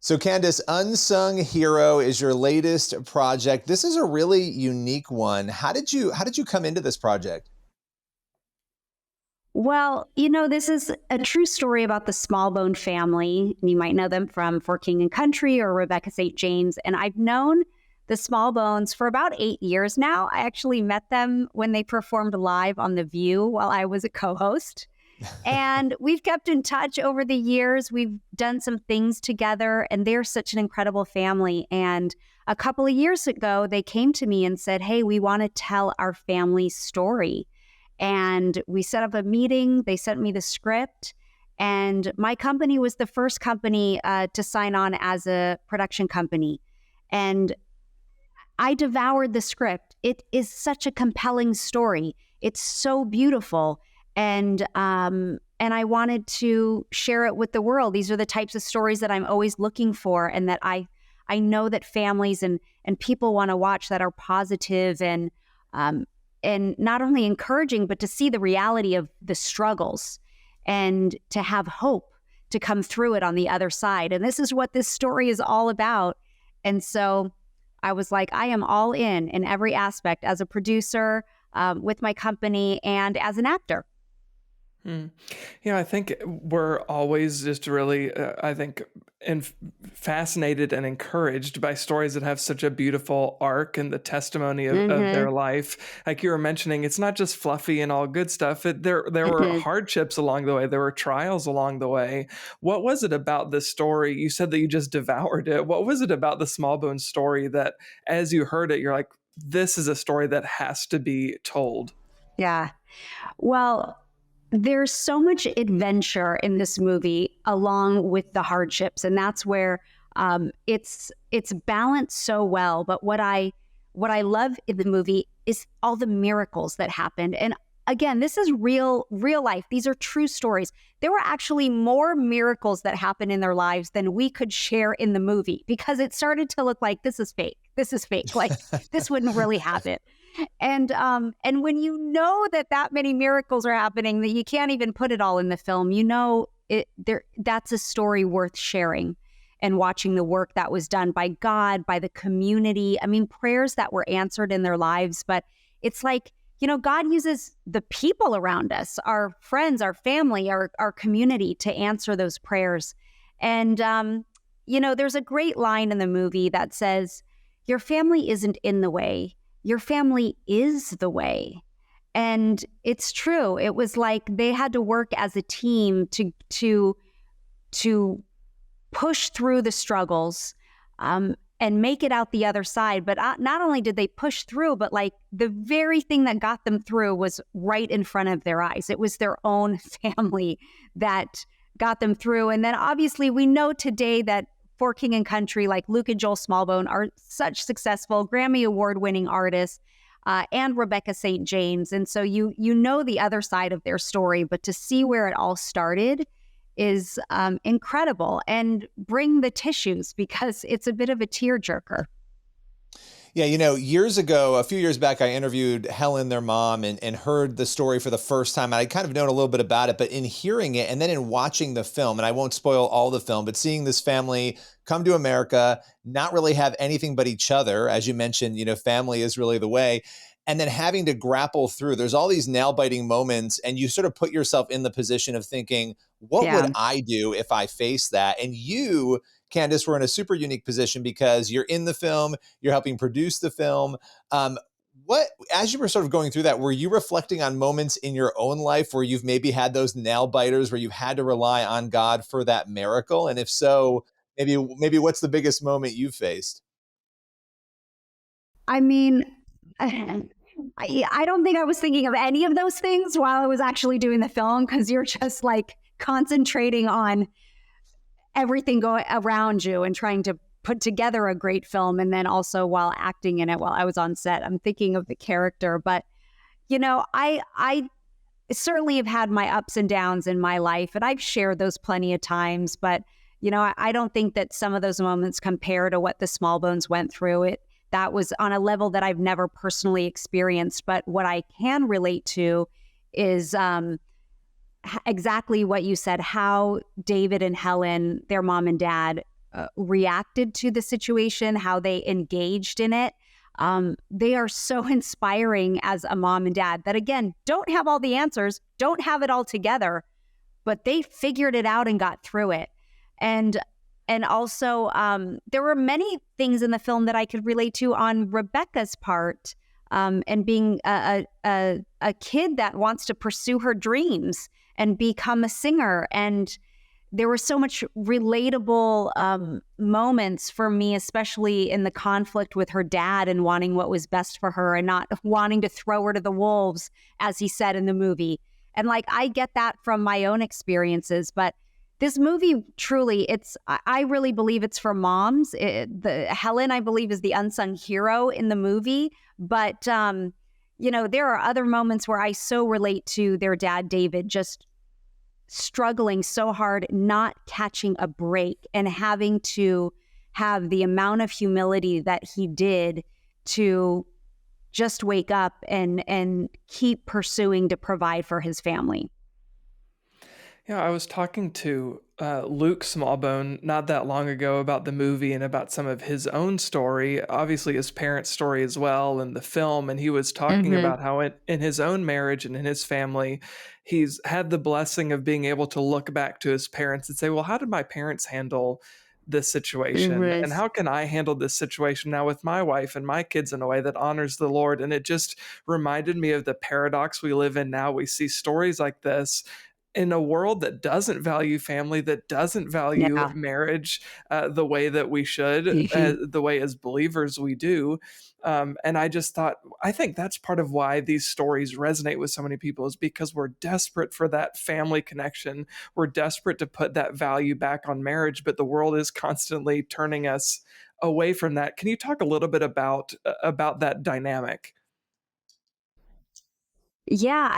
So Candace, Unsung Hero is your latest project. This is a really unique one. How did you come into this project? Well, this is a true story about the Smallbone family. And you might know them from For King and Country or Rebecca St. James. And I've known the Smallbones for about 8 years now. I actually met them when they performed live on The View while I was a co-host. And we've kept in touch over the years. We've done some things together, and they're such an incredible family. And a couple of years ago, they came to me and said, "Hey, we want to tell our family story." And we set up a meeting. They sent me the script. And my company was the first company to sign on as a production company. And I devoured the script. It is such a compelling story. It's so beautiful. And I wanted to share it with the world. These are the types of stories that I'm always looking for, and that I know that families and people want to watch, that are positive and not only encouraging, but to see the reality of the struggles and to have hope to come through it on the other side. And this is what this story is all about. And so I was like, I am all in every aspect, as a producer, with my company, and as an actor. Hmm. I think we're always just really, fascinated and encouraged by stories that have such a beautiful arc and the testimony of their life. Like you were mentioning, it's not just fluffy and all good stuff. There were hardships along the way. There were trials along the way. What was it about this story? You said that you just devoured it. What was it about the Smallbone story that, as you heard it, you're like, this is a story that has to be told? Yeah. Well, there's so much adventure in this movie along with the hardships, and that's where it's balanced so well. But what I love in the movie is all the miracles that happened. And again, this is real life. These are true stories. There were actually more miracles that happened in their lives than we could share in the movie, because it started to look like this is fake. This is fake. Like this wouldn't really happen. And when you know that many miracles are happening, that you can't even put it all in the film, that's a story worth sharing, and watching the work that was done by God, by the community. I mean, prayers that were answered in their lives. But it's like, God uses the people around us, our friends, our family, our community, to answer those prayers. And, there's a great line in the movie that says, "Your family isn't in the way. Your family is the way." And it's true. It was like they had to work as a team to push through the struggles and make it out the other side. But not only did they push through, but like the very thing that got them through was right in front of their eyes. It was their own family that got them through. And then obviously we know today that For King and Country, like Luke and Joel Smallbone, are such successful Grammy Award-winning artists, and Rebecca St. James. And so you know the other side of their story, but to see where it all started is incredible. And bring the tissues, because it's a bit of a tearjerker. Yeah, years ago, a few years back, I interviewed Helen, their mom, and heard the story for the first time. I'd kind of known a little bit about it, but in hearing it and then in watching the film, and I won't spoil all the film, but seeing this family come to America, not really have anything but each other, as you mentioned, family is really the way, and then having to grapple through, there's all these nail-biting moments, and you sort of put yourself in the position of thinking, what would I do if I faced that? And you, Candace, were in a super unique position because you're in the film, you're helping produce the film. As you were sort of going through that, were you reflecting on moments in your own life where you've maybe had those nail biters, where you had to rely on God for that miracle? And if so, maybe what's the biggest moment you faced? I mean, I don't think I was thinking of any of those things while I was actually doing the film, because you're just like concentrating on everything going around you and trying to put together a great film. And then also while acting in it, while I was on set, I'm thinking of the character. But, I certainly have had my ups and downs in my life, and I've shared those plenty of times. But, I don't think that some of those moments compare to what the Smallbones went through. That was on a level that I've never personally experienced. But what I can relate to is exactly what you said, how David and Helen, their mom and dad, reacted to the situation, how they engaged in it. They are so inspiring as a mom and dad that, again, don't have all the answers, don't have it all together, but they figured it out and got through it. And also, there were many things in the film that I could relate to on Rebecca's part, and being a kid that wants to pursue her dreams and become a singer. And there were so much relatable moments for me, especially in the conflict with her dad and wanting what was best for her and not wanting to throw her to the wolves, as he said in the movie. And like, I get that from my own experiences, but this movie truly, I really believe it's for moms. Helen, I believe, is the unsung hero in the movie. But, there are other moments where I so relate to their dad, David, just struggling so hard, not catching a break, and having to have the amount of humility that he did to just wake up and keep pursuing to provide for his family. Yeah, I was talking to Luke Smallbone not that long ago about the movie and about some of his own story, obviously his parents' story as well, and the film. And he was talking about how in his own marriage and in his family, he's had the blessing of being able to look back to his parents and say, well, how did my parents handle this situation? And how can I handle this situation now with my wife and my kids in a way that honors the Lord? And it just reminded me of the paradox we live in now. We see stories like this in a world that doesn't value family, that doesn't value marriage the way that we should, the way as believers we do. And I just thought, I think that's part of why these stories resonate with so many people, is because we're desperate for that family connection. We're desperate to put that value back on marriage, but the world is constantly turning us away from that. Can you talk a little bit about that dynamic? Yeah,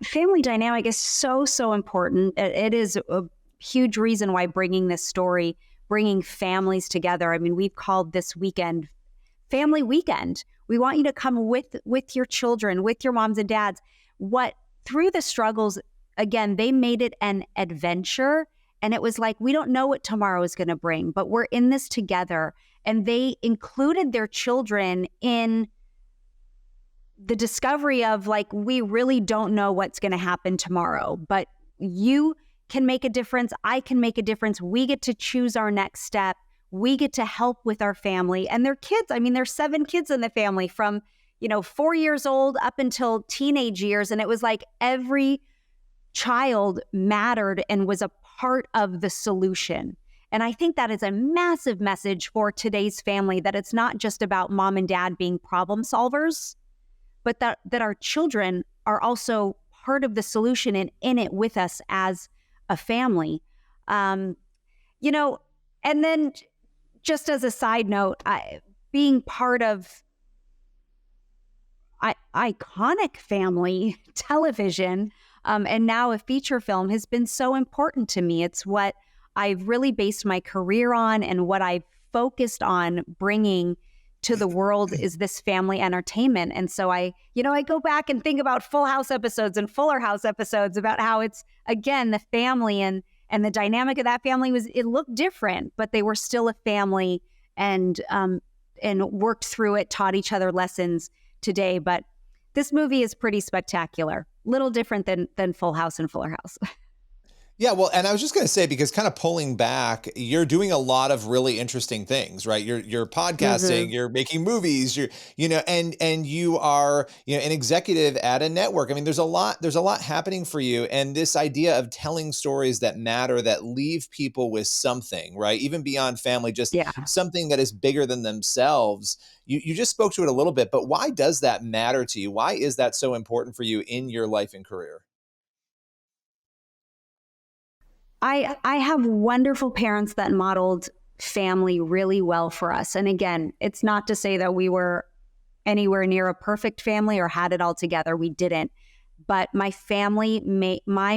family dynamic is so important. It is a huge reason why bringing families together. I mean, we've called this weekend Family Weekend. We want you to come with your children, with your moms and dads. Through the struggles, again, they made it an adventure, and it was like, we don't know what tomorrow is going to bring, but we're in this together. And they included their children in the discovery of, like, we really don't know what's going to happen tomorrow, but you can make a difference. I can make a difference. We get to choose our next step. We get to help with our family and their kids. I mean, there's 7 kids in the family from, 4 years old up until teenage years. And it was like every child mattered and was a part of the solution. And I think that is a massive message for today's family, that it's not just about mom and dad being problem solvers, but that our children are also part of the solution and in it with us as a family. And then just as a side note, being part of iconic family television, and now a feature film, has been so important to me. It's what I've really based my career on, and what I've focused on bringing to the world is this family entertainment. And so I go back and think about Full House episodes and Fuller House episodes about how it's, again, the family and the dynamic of that family it looked different, but they were still a family, and worked through it, taught each other lessons today. But this movie is pretty spectacular, little different than Full House and Fuller House. Yeah, well, and I was just going to say, because kind of pulling back, you're doing a lot of really interesting things, right? You're podcasting, you're making movies, and you are, an executive at a network. I mean, there's a lot happening for you. And this idea of telling stories that matter, that leave people with something, right? Even beyond family, just something that is bigger than themselves. You just spoke to it a little bit, but why does that matter to you? Why is that so important for you in your life and career? I have wonderful parents that modeled family really well for us. And again, it's not to say that we were anywhere near a perfect family or had it all together. We didn't. But my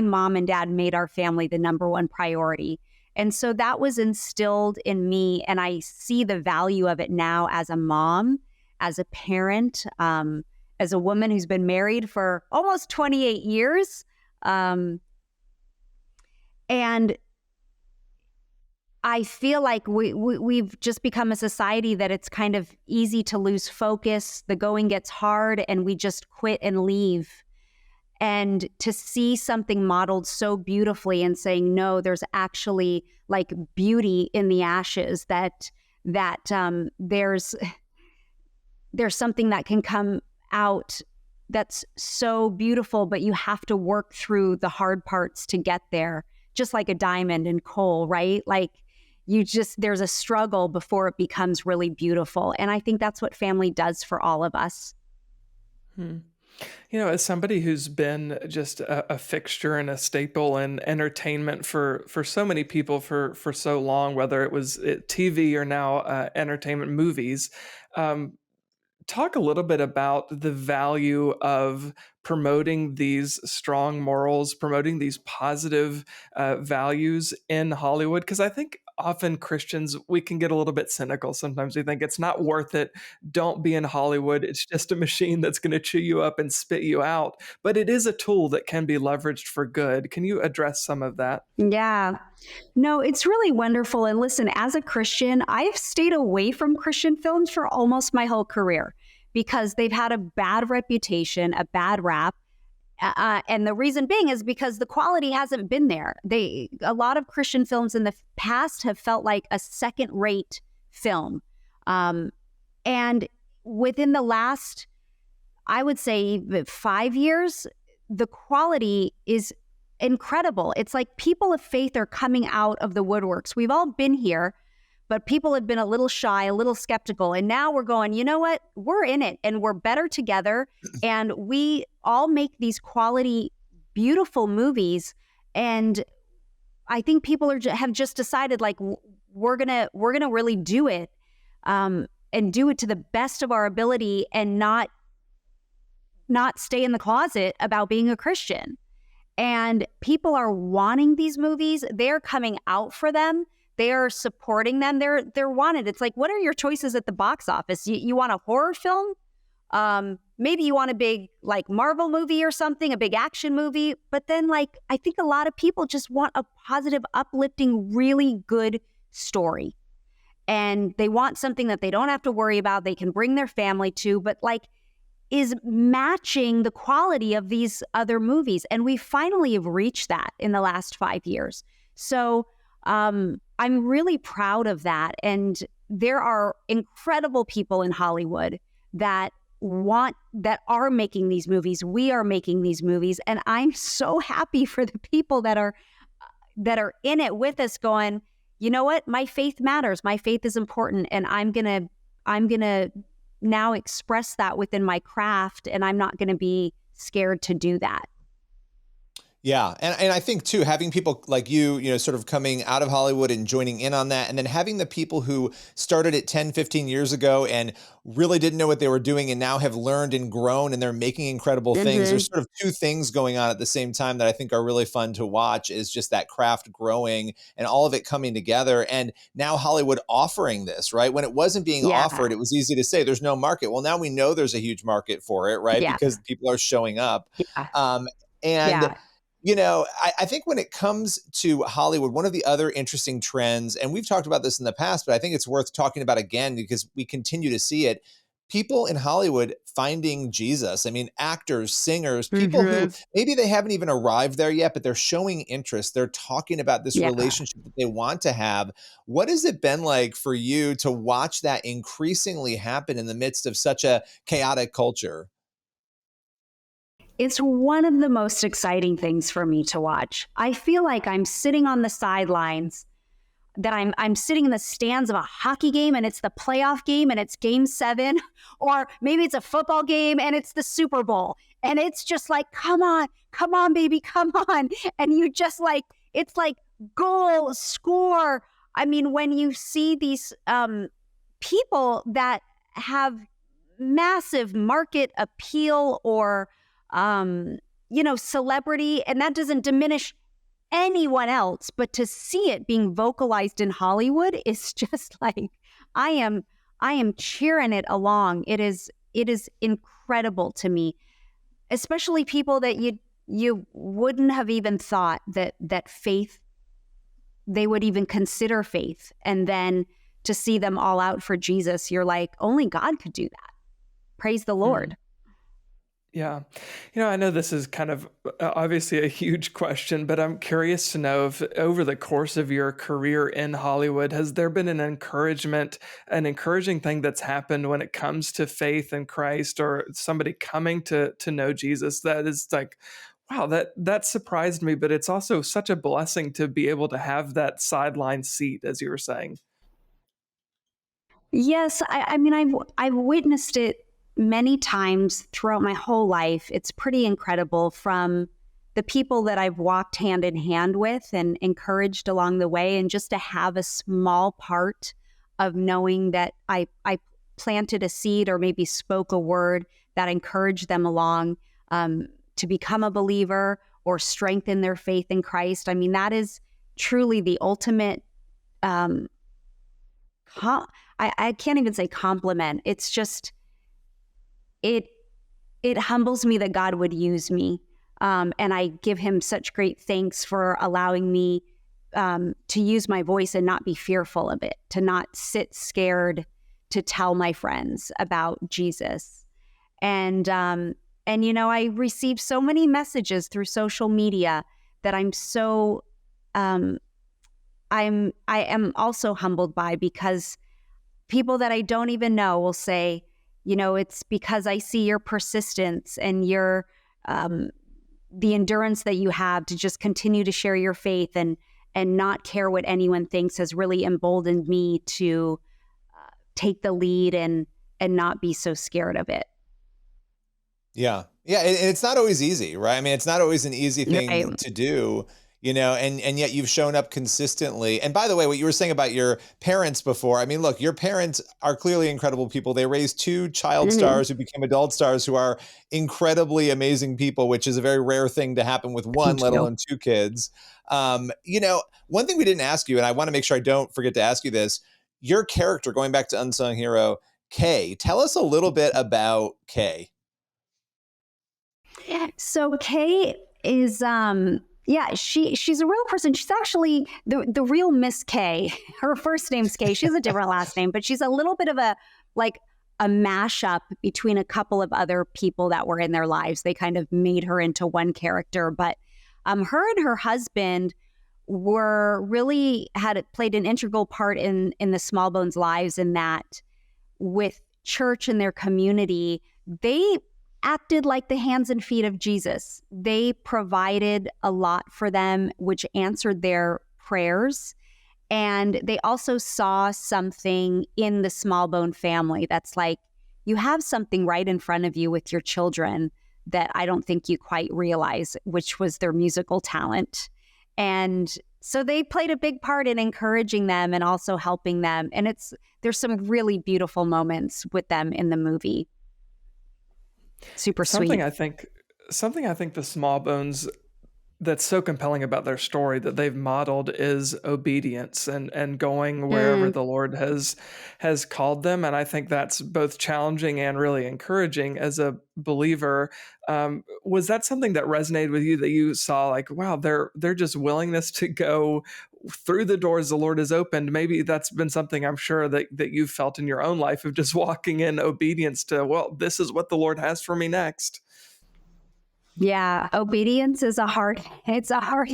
mom and dad made our family the number one priority. And so that was instilled in me. And I see the value of it now as a mom, as a parent, as a woman who's been married for almost 28 years. And I feel like we've just become a society that it's kind of easy to lose focus. The going gets hard and we just quit and leave. And to see something modeled so beautifully and saying, no, there's actually like beauty in the ashes, that there's something that can come out that's so beautiful, but you have to work through the hard parts to get there. Just like a diamond in coal, right? Like there's a struggle before it becomes really beautiful. And I think that's what family does for all of us. As somebody who's been just a fixture and a staple in entertainment for so many people for so long, whether it was TV or now entertainment movies, talk a little bit about the value of promoting these strong morals, promoting these positive values in Hollywood. Because I think often Christians, we can get a little bit cynical. Sometimes we think it's not worth it. Don't be in Hollywood. It's just a machine that's going to chew you up and spit you out. But it is a tool that can be leveraged for good. Can you address some of that? Yeah. No, it's really wonderful. And listen, as a Christian, I've stayed away from Christian films for almost my whole career because they've had a bad reputation, a bad rap. And the reason being is because the quality hasn't been there. A lot of Christian films in the past have felt like a second-rate film. And within the last, I would say, 5 years, the quality is incredible. It's like people of faith are coming out of the woodworks. We've all been here, but people have been a little shy, a little skeptical. And now we're going, you know what? We're in it and we're better together. And we all make these quality, beautiful movies. And I think people have just decided like, we're gonna really do it and do it to the best of our ability and not stay in the closet about being a Christian. And people are wanting these movies. They're coming out for them. They are supporting them. They're wanted. It's like, what are your choices at the box office? You want a horror film? Maybe you want a big like Marvel movie or something, a big action movie. But then like, I think a lot of people just want a positive, uplifting, really good story. And they want something that they don't have to worry about. They can bring their family to, but like, is matching the quality of these other movies. And we finally have reached that in the last 5 years. So I'm really proud of that. And there are incredible people in Hollywood that are making these movies. We are making these movies. And I'm so happy for the people that are in it with us going, you know what? My faith matters. My faith is important. And I'm going to now express that within my craft, and I'm not going to be scared to do that. Yeah. And I think too, having people like you, sort of coming out of Hollywood and joining in on that, and then having the people who started it 10, 15 years ago and really didn't know what they were doing and now have learned and grown and they're making incredible things. There's sort of two things going on at the same time that I think are really fun to watch, is just that craft growing and all of it coming together. And now Hollywood offering this, right? When it wasn't being offered, it was easy to say there's no market. Well, now we know there's a huge market for it, right? Because people are showing up. I think when it comes to Hollywood, one of the other interesting trends, and we've talked about this in the past, but I think it's worth talking about again because we continue to see it, people in Hollywood finding Jesus. I mean, actors, singers, people who maybe they haven't even arrived there yet, but they're showing interest. They're talking about this relationship that they want to have. What has it been like for you to watch that increasingly happen in the midst of such a chaotic culture? It's one of the most exciting things for me to watch. I feel like I'm sitting on the sidelines, that I'm sitting in the stands of a hockey game and it's the playoff game and it's game 7, or maybe it's a football game and it's the Super Bowl. And it's just like, come on, baby, come on. And you just like, it's like goal, score. I mean, when you see these people that have massive market appeal or celebrity, and that doesn't diminish anyone else, but to see it being vocalized in Hollywood is just like, I am cheering it along. It is incredible to me, especially people that you wouldn't have even thought that faith they would even consider faith. And then to see them all out for Jesus, you're like, only God could do that. Praise the Lord. Yeah. I know this is kind of obviously a huge question, but I'm curious to know if over the course of your career in Hollywood, has there been an encouraging thing that's happened when it comes to faith in Christ, or somebody coming to know Jesus that is like, wow, that surprised me, but it's also such a blessing to be able to have that sideline seat, as you were saying. Yes, I mean, I've witnessed it many times throughout my whole life. It's pretty incredible, from the people that I've walked hand in hand with and encouraged along the way, and just to have a small part of knowing that I planted a seed or maybe spoke a word that encouraged them along to become a believer or strengthen their faith in Christ. I mean, that is truly the ultimate I can't even say compliment. It's just, it humbles me that God would use me. And I give him such great thanks for allowing me to use my voice and not be fearful of it, to not sit scared to tell my friends about Jesus. And I received so many messages through social media that I'm so, I am also humbled by, because people that I don't even know will say, it's because I see your persistence and your the endurance that you have to just continue to share your faith and not care what anyone thinks has really emboldened me to take the lead and not be so scared of it. Yeah. Yeah. And it's not always easy, right? I mean, it's not always an easy thing to do, and yet you've shown up consistently. And by the way, what you were saying about your parents before, I mean, look, your parents are clearly incredible people. They raised two child stars who became adult stars, who are incredibly amazing people, which is a very rare thing to happen with one, let alone two kids. One thing we didn't ask you, and I want to make sure I don't forget to ask you this, your character, going back to Unsung Hero, Kay, tell us a little bit about Kay. So Kay is, she's a real person. She's actually the real Miss Kay. Her first name's Kay. She has a different last name, but she's a little bit of a mashup between a couple of other people that were in their lives. They kind of made her into one character, but her and her husband had played an integral part in the Small Bones lives, in that with church and their community, they acted like the hands and feet of Jesus. They provided a lot for them, which answered their prayers. And they also saw something in the Small Bone family that's like, you have something right in front of you with your children that I don't think you quite realize, which was their musical talent. And so they played a big part in encouraging them and also helping them. And there's some really beautiful moments with them in the movie. Super sweet. Something I think the Small Bones that's so compelling about their story that they've modeled is obedience and going wherever the Lord has called them. And I think that's both challenging and really encouraging as a believer. Was that something that resonated with you, that you saw like, wow, they're just willingness to go through the doors the Lord has opened? Maybe that's been something I'm sure that you've felt in your own life, of just walking in obedience to, well, this is what the Lord has for me next. Yeah, obedience is a hard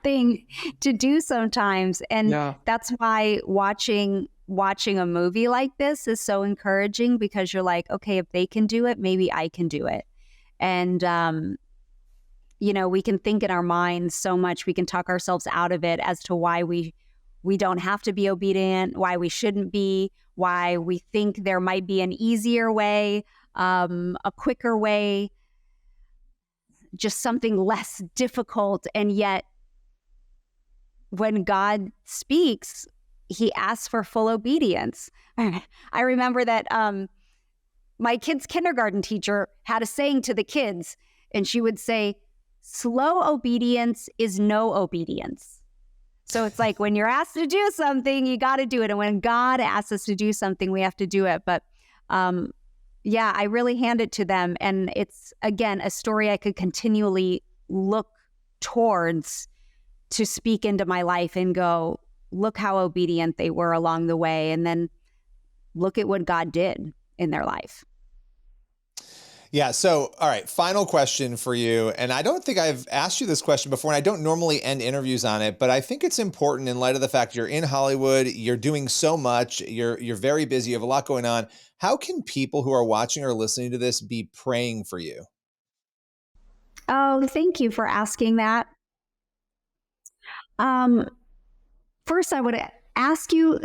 thing to do sometimes. And that's why watching a movie like this is so encouraging, because you're like, okay, if they can do it, maybe I can do it. And, we can think in our minds so much, we can talk ourselves out of it as to why we don't have to be obedient, why we shouldn't be, why we think there might be an easier way, a quicker way, just something less difficult. And yet when God speaks, he asks for full obedience. I remember that my kids' kindergarten teacher had a saying to the kids, and she would say, slow obedience is no obedience. So it's like, when you're asked to do something, you got to do it. And when God asks us to do something, we have to do it. But I really hand it to them. And it's, again, a story I could continually look towards to speak into my life and go, look how obedient they were along the way. And then look at what God did in their life. Yeah. So, all right, final question for you. And I don't think I've asked you this question before, and I don't normally end interviews on it, but I think it's important in light of the fact you're in Hollywood, you're doing so much, you're very busy, you have a lot going on. How can people who are watching or listening to this be praying for you? Oh, thank you for asking that. First, I would ask you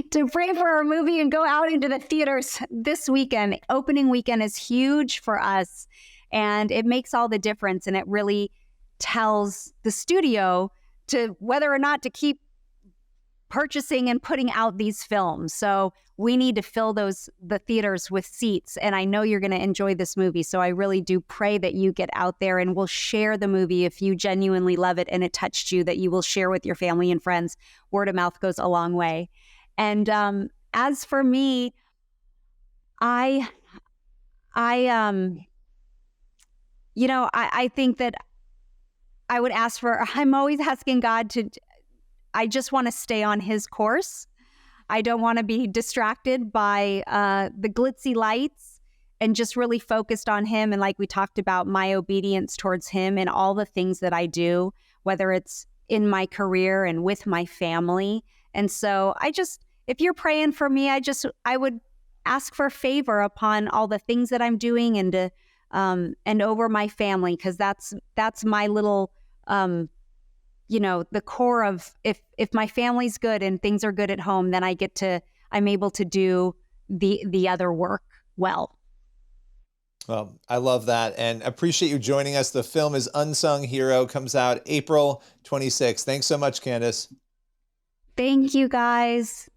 to pray for our movie and go out into the theaters this weekend. Opening weekend is huge for us, and it makes all the difference. And it really tells the studio to whether or not to keep purchasing and putting out these films. So we need to fill the theaters with seats. And I know you're going to enjoy this movie. So I really do pray that you get out there and will share the movie if you genuinely love it and it touched you, that you will share with your family and friends. Word of mouth goes a long way. And as for me, I think that I would ask I'm always asking God I just want to stay on his course. I don't want to be distracted by the glitzy lights, and just really focused on him. And like we talked about, my obedience towards him and all the things that I do, whether it's in my career and with my family. And so if you're praying for me, I would ask for favor upon all the things that I'm doing and over my family, because that's my little, the core of if my family's good and things are good at home, then I'm able to do the other work well. Well, I love that and appreciate you joining us. The film is Unsung Hero, comes out April 26th. Thanks so much, Candace. Thank you, guys.